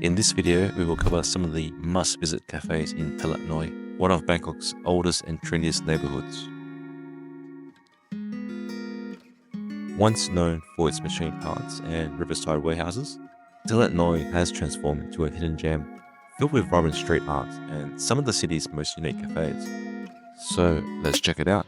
In this video, we will cover some of the must-visit cafes in Talat Noi, one of Bangkok's oldest and trendiest neighborhoods. Once known for its machine parts and riverside warehouses, Talat Noi has transformed into a hidden gem filled with vibrant street art and some of the city's most unique cafes. So let's check it out.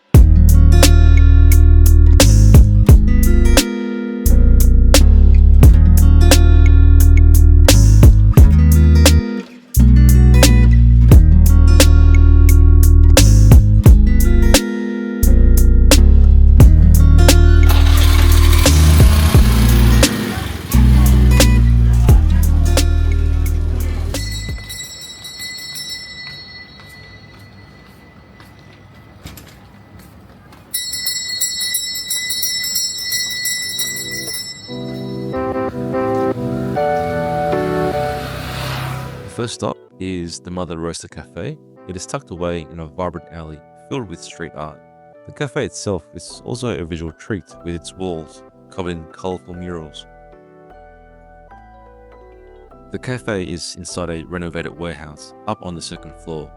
First stop is the Mother Roaster Cafe. It is tucked away in a vibrant alley filled with street art. The cafe itself is also a visual treat with its walls covered in colourful murals. The cafe is inside a renovated warehouse up on the second floor,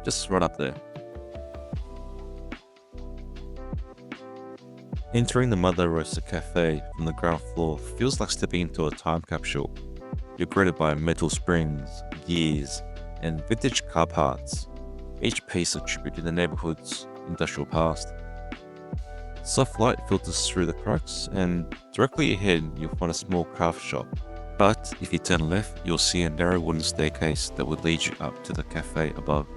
just right up there. Entering the Mother Roaster Cafe from the ground floor feels like stepping into a time capsule. You're greeted by metal springs, gears, and vintage car parts, each piece a tribute to the neighborhood's industrial past. Soft light filters through the cracks, and directly ahead you'll find a small craft shop. But if you turn left, you'll see a narrow wooden staircase that will lead you up to the cafe above.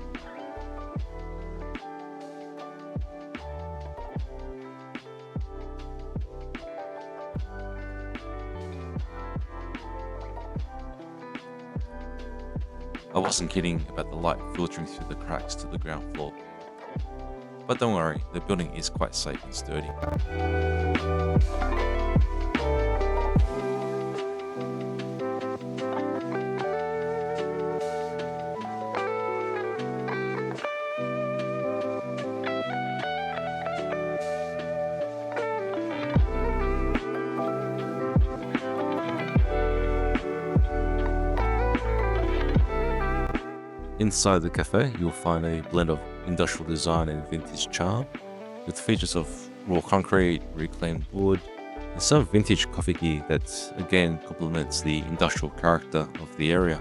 I wasn't kidding about the light filtering through the cracks to the ground floor. But don't worry, the building is quite safe and sturdy. Inside the cafe, you'll find a blend of industrial design and vintage charm, with features of raw concrete, reclaimed wood, and some vintage coffee gear that again complements the industrial character of the area.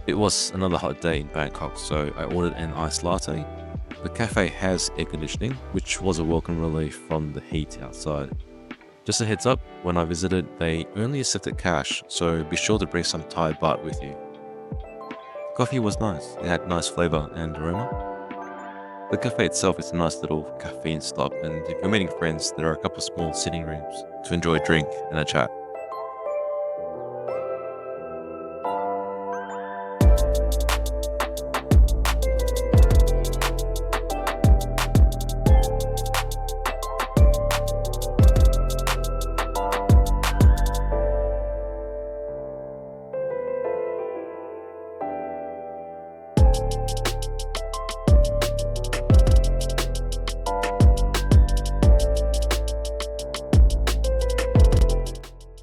It was another hot day in Bangkok, so I ordered an iced latte. The cafe has air conditioning, which was a welcome relief from the heat outside. Just a heads up, when I visited, they only accepted cash, so be sure to bring some Thai baht with you. Coffee was nice, it had nice flavor and aroma. The cafe itself is a nice little caffeine stop, and if you're meeting friends, there are a couple small sitting rooms to enjoy a drink and a chat.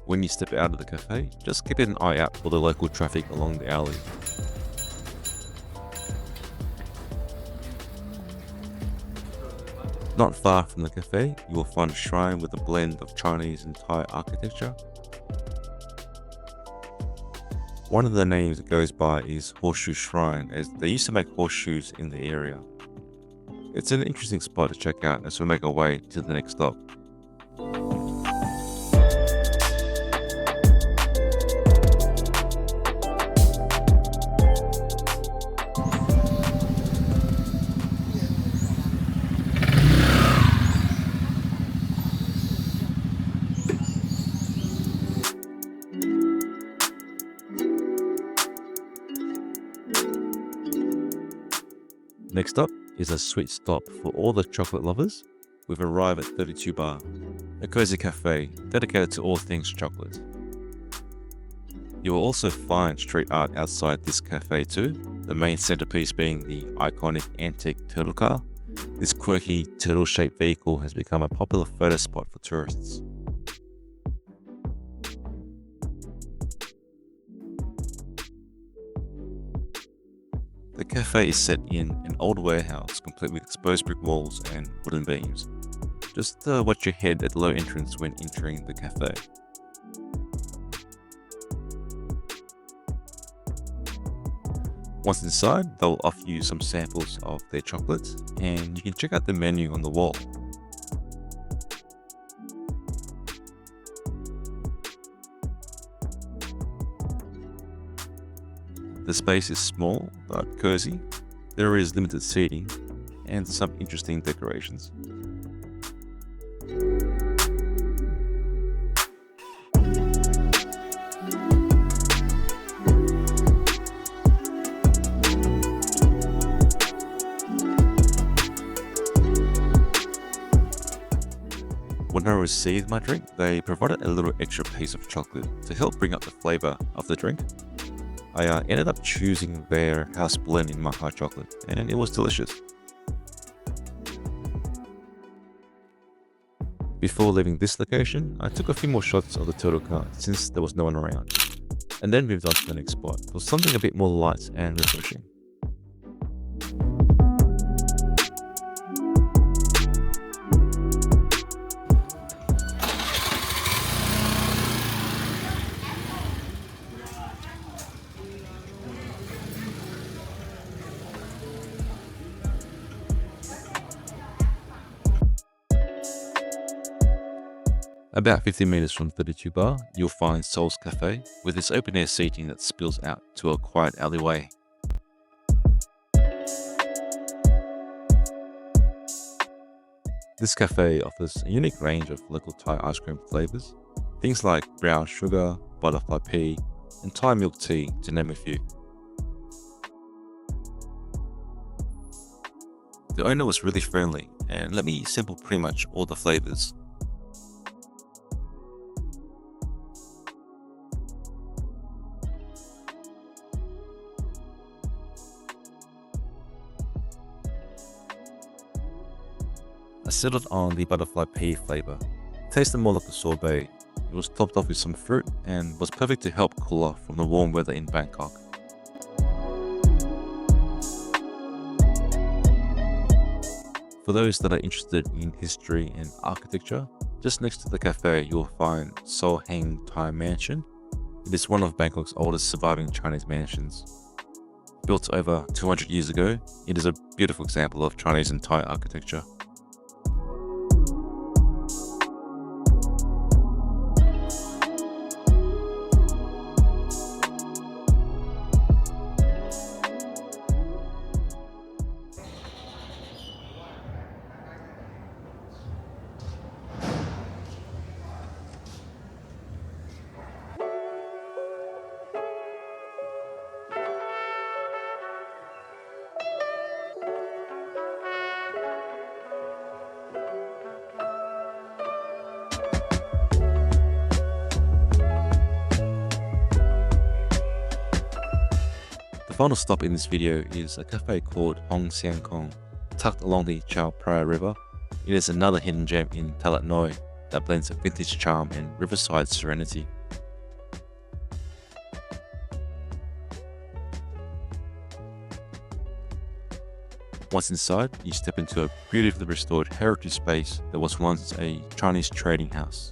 When you step out of the cafe, just keep an eye out for the local traffic along the alley. Not far from the cafe, you will find a shrine with a blend of Chinese and Thai architecture. One of the names it goes by is Horseshoe Shrine, as they used to make horseshoes in the area. It's an interesting spot to check out as we make our way to the next stop. Next up is a sweet stop for all the chocolate lovers. We've arrived at 32 Bar, a cozy cafe dedicated to all things chocolate. You will also find street art outside this cafe too. the main centerpiece being the iconic antique turtle car. This quirky turtle-shaped vehicle has become a popular photo spot for tourists. The cafe is set in an old warehouse complete with exposed brick walls and wooden beams. Just watch your head at the low entrance when entering the cafe. Once inside, they'll offer you some samples of their chocolates, and you can check out the menu on the wall. The space is small but cozy. There is limited seating and some interesting decorations. When I received my drink, they provided a little extra piece of chocolate to help bring up the flavor of the drink. I ended up choosing their house blend in my hot chocolate, and it was delicious. Before leaving this location, I took a few more shots of the turtle car since there was no one around, and then moved on to the next spot for something a bit more light and refreshing. About 50 meters from 32 Bar, you'll find Seoul's Café with its open-air seating that spills out to a quiet alleyway. This cafe offers a unique range of local Thai ice cream flavors, things like brown sugar, butterfly pea, and Thai milk tea, to name a few. The owner was really friendly and let me sample pretty much all the flavors. I settled on the butterfly pea flavor. Tasted more like a sorbet. It was topped off with some fruit and was perfect to help cool off from the warm weather in Bangkok. For those that are interested in history and architecture, just next to the cafe you'll find Seoul Hang Thai Mansion. It is one of Bangkok's oldest surviving Chinese mansions. Built over 200 years ago, it is a beautiful example of Chinese and Thai architecture. The final stop in this video is a cafe called Hong Siang Kong, tucked along the Chao Phraya River. It is another hidden gem in Talat Noi that blends a vintage charm and riverside serenity. Once inside, you step into a beautifully restored heritage space that was once a Chinese trading house.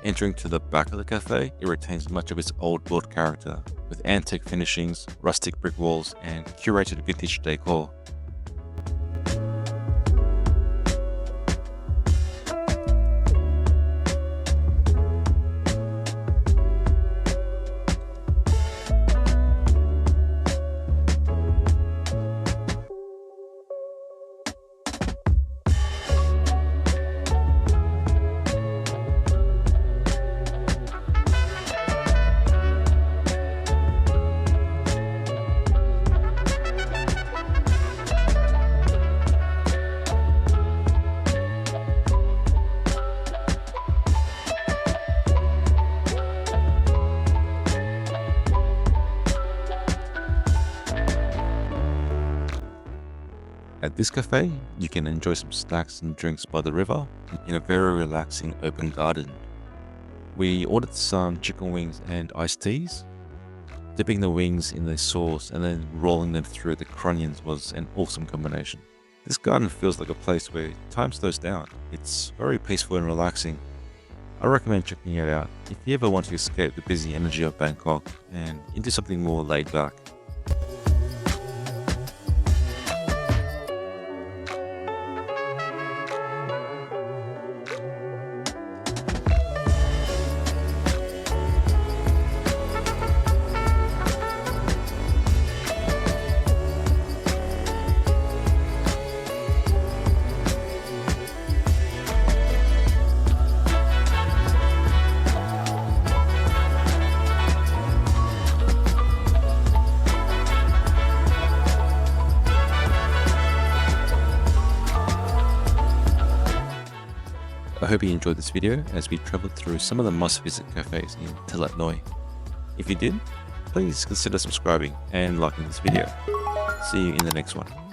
Entering to the back of the cafe, it retains much of its old world character, with antique finishings, rustic brick walls, and curated vintage decor. At this cafe, you can enjoy some snacks and drinks by the river in a very relaxing open garden. We ordered some chicken wings and iced teas. Dipping the wings in the sauce and then rolling them through the crunions was an awesome combination. This garden feels like a place where time slows down. It's very peaceful and relaxing. I recommend checking it out if you ever want to escape the busy energy of Bangkok and into something more laid back. I hope you enjoyed this video as we traveled through some of the must-visit cafes in Talat Noi. If you did, please consider subscribing and liking this video. See you in the next one.